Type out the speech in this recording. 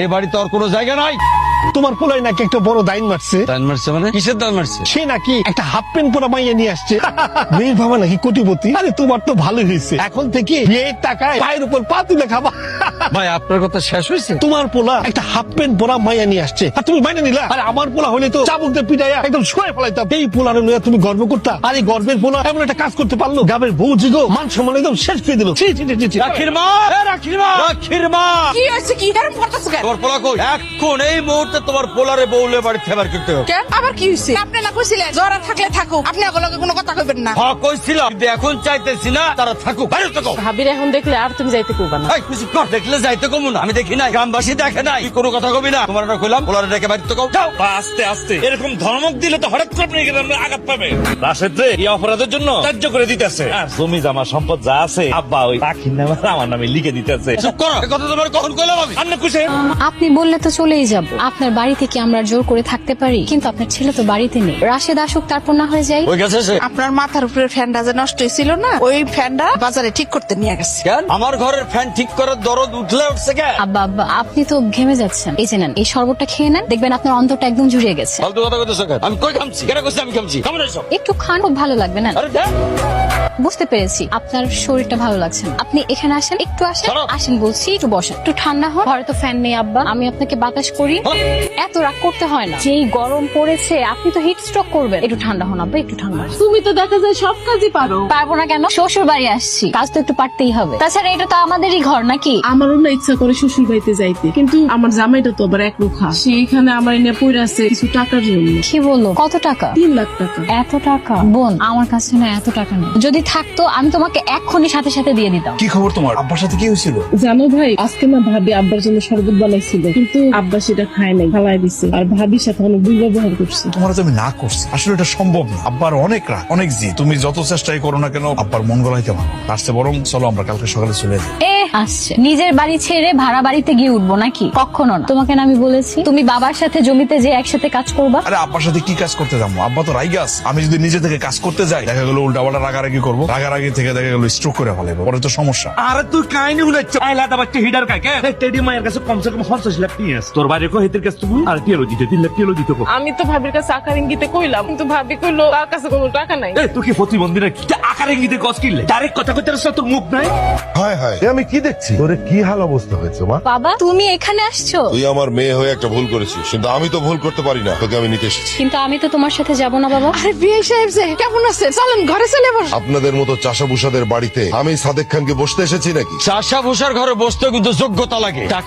এই বাড়ি তোর কোনো জায়গা নাই। তোমার পোলাই নাকি একটা বড় দাইন মারছে। দান মারছে মানে কিসের দান মারছে? সে নাকি একটা হাফ প্যান্ট পরা মাইয়া নিয়ে আসছে। মেয়ের বাবা নাকি কোটিপতি। আরে তোমার তো ভালোই হয়েছে, এখন থেকে বিয়ের টাকায় পায়ের উপর পা তুলে খাবা। ভাই আপনার কথা শেষ হয়েছে? তোমার পোলা একটা হাফ প্যান্ট পরা মাইয়া নিয়ে আসছে আর তুমি মাইনে নিলা। আর আমার পোলা হলে তো চাবুক দিয়ে পিটাইয়া একদম শুয়ে ফেলাইতাম। এই পোলারে লইয়া তুমি গর্ব করতা, আর এই গর্বের পোলা এমন একটা কাজ করতে পারলো, গ্রামের বউ জিগো মান সম্মান একদম শেষ করে দিল। ছি, ছি, ছি, ছি, ছি। রাখির মা, রাখির মা, রাখির মা, কি হয়েছে? কি এরকম করতেছ কেন? তোমার পোলা কই? এখন এই মুহূর্তে তোমার পোলারে বউলে বাড়ি ফেবার করতে হবে। কেন? আবার কি হয়েছে? আপনি না কইছিলেন জরা থাকলে থাকুক, আপনি ওগুলোকে কোনো কথা কইবেন না। হ্যাঁ কইছিলাম, কিন্তু এখন চাইতেছি না তারা থাকুক। বাইরে থাকো। ভাবির এখন দেখলে আর তুমি যাইতে করবা না। এই কিছু কর, দেখলে যাইতে কমু না। আমি দেখি নাই, গ্রামবাসী দেখে নাই, তুই কোনো কথা কবি না। তোমার না কইলাম পোলারে ডেকে বাড়ি থাকো। যাও। আস্তে আস্তে এরকম ধমক দিলে তো হঠাৎ করে আপনি আঘাত পাবে। রাশেদে এই অপরাধের জন্য ত্যায্য করে দিতেছে, আর জমি জামা সম্পদ যা আছে আব্বা ওই পাখির নামে আমার নামে লিখে দিতেছে। চুপ করো, এই কথা তোমার কখন কইলাম আমি? আপনি খুশি? আপনি বললে তো চলেই যাব। আপনার বাড়ি থেকে আমরা জোর করে থাকতে পারি, কিন্তু আপনার ছেলে তো বাড়িতে নেই। রাশেদ আসুক, তারপর না হয়ে যাই। ওই গেছে সে। আপনার মাথার উপরে ফ্যানটা যে নষ্ট হয়েছিল না, ওই ফ্যানটা বাজারে ঠিক করতে নিয়ে গেছে। কেন আমার ঘরের ফ্যান ঠিক করার দরদ উঠলে উঠছে কেন? আব্বা আব্বা, আপনি তো ঘেমে যাচ্ছেন। এই যে নেন, এই শরবতটা খেয়ে নেন, দেখবেন আপনার অন্তরটা একদম জুড়িয়ে গেছে। ফালতু কথা কইতেছো কেন? আমি কই খামছি? কেন কইছি আমি খামছি? কেমন আছো? একটু খান, খুব ভালো লাগবে না? আরে দে। বুঝতে পেরেছি আপনার শরীরটা ভালো লাগছে না। আপনি এখানে আসেন, একটু আসেন। চলো। আসেন বলছি, একটু বসেন, একটু ঠান্ডা হন। ঘরে তো ফ্যান নেই আব্বা, আমি আপনাকে বাতাস করি। এত রাগ করতে হয় না, যেই গরম পড়েছে আপনি তো হিট স্ট্রোক করবেন। একটু ঠান্ডা হন আব্বা, একটু ঠান্ডা হন। তুমি তো দেখা যায় সব কাজই পারো। পারবো না কেন? শ্বশুর বাড়ি আসছি, কাজ তো একটু পারতেই হবে। তাছাড়া এটা তো আমাদেরই ঘর নাকি? আমারও না ইচ্ছা করে শ্বশুর বাড়িতে যাইতে, কিন্তু আমার জামাইটা তো আবার একরোখা। সেইখানে আমার এনে পড়ে আছে কিছু টাকার জন্য। কি বললো? কত টাকা? 3 লাখ টাকা। এত টাকা? বোন, আমার কাছে না এত টাকা নেই। যদি থাকতো আমি তোমাকে এক্ষুনি সাথে সাথে দিয়ে দিতাম। কি খবর তোমার? আব্বার সাথে কি হয়েছিল? জানো ভাই, আজকে না ভাবি আব্বার জন্য শরবত বানাইছিল, কিন্তু আব্বা সেটা খায় নাই, ফালাই দিছে। আর ভাবির সাথে অনেক দুর্ব্যবহার করছে। তোমার তো আমি না করছি, আসলে এটা সম্ভব না। আব্বার অনেক রাগ, অনেক জি। তুমি যত চেষ্টাই করো না কেন আব্বার মন গলাইতে পারো। তার চেয়ে বরং চলো আমরা কালকে সকালে চলে যাই। আসছে নিজের বাড়ি ছেড়ে ভাড়া বাড়িতে গিয়ে উঠবো নাকি? কখনো না। তোমাকে না আমি বলেছি তুমি বাবার সাথে জমিতে যে একসাথে কাজ করবা। আরে আব্বার সাথে কি কাজ করতে যাবো? আব্বা তো রাইগাস। আমি যদি নিজে থেকে কাজ করতে যাই, দেখা গেলো উল্টাপাল্টা রাগারাগি করবো, রাগারাগি থেকে দেখা গেলো স্ট্রোক করে ফেলাবো, পরে তো সমস্যা। আরে তুই কাহিনী উলাচ্ছ আইলাটা বাচ্চা হিডার কাকে টেডি মায়ের কাছে কমসে কম 50 লাখ নিয়ে আস। তোর বাইরে কো হেতের কাছে তুমি আর টিএলও দিতে 3 লাখ টিএলও দিতে কো। আমি তো ভাবির কাছে আকার ইঙ্গিতে কইলাম, কিন্তু ভাবি কইলো তার কাছে কোনো টাকা নাই। এই তুই কি প্রতিবন্ধী নাকি? আকার ইঙ্গিতে কস কিনলে ডাইরেক্ট কথা কইতে রাস্তা তোর মুখ নাই। হায় হায়, এ আমি কি দেখছি? তোরে কি হাল অবস্থা হয়েছে মা? বাবা, তুমি এখানে আসছো? তুই আমার মেয়ে হয়ে একটা ভুল করেছিস, কিন্তু আমি তো ভুল করতে পারি না, তোকে আমি নিতে এসেছি। কিন্তু আমি তো তোমার সাথে যাব না বাবা। আরে বিয়ে সাহেব যে কেমন আছেন? চলেন ঘরে চলে বস। আপনাদের মতো চাষাভুষাদের বাড়িতে আমি সাদেক খানকে বসতে এসেছি নাকি? চাষা ভূষার ঘরে বসতে কিন্তু যোগ্যতা লাগে। টাকা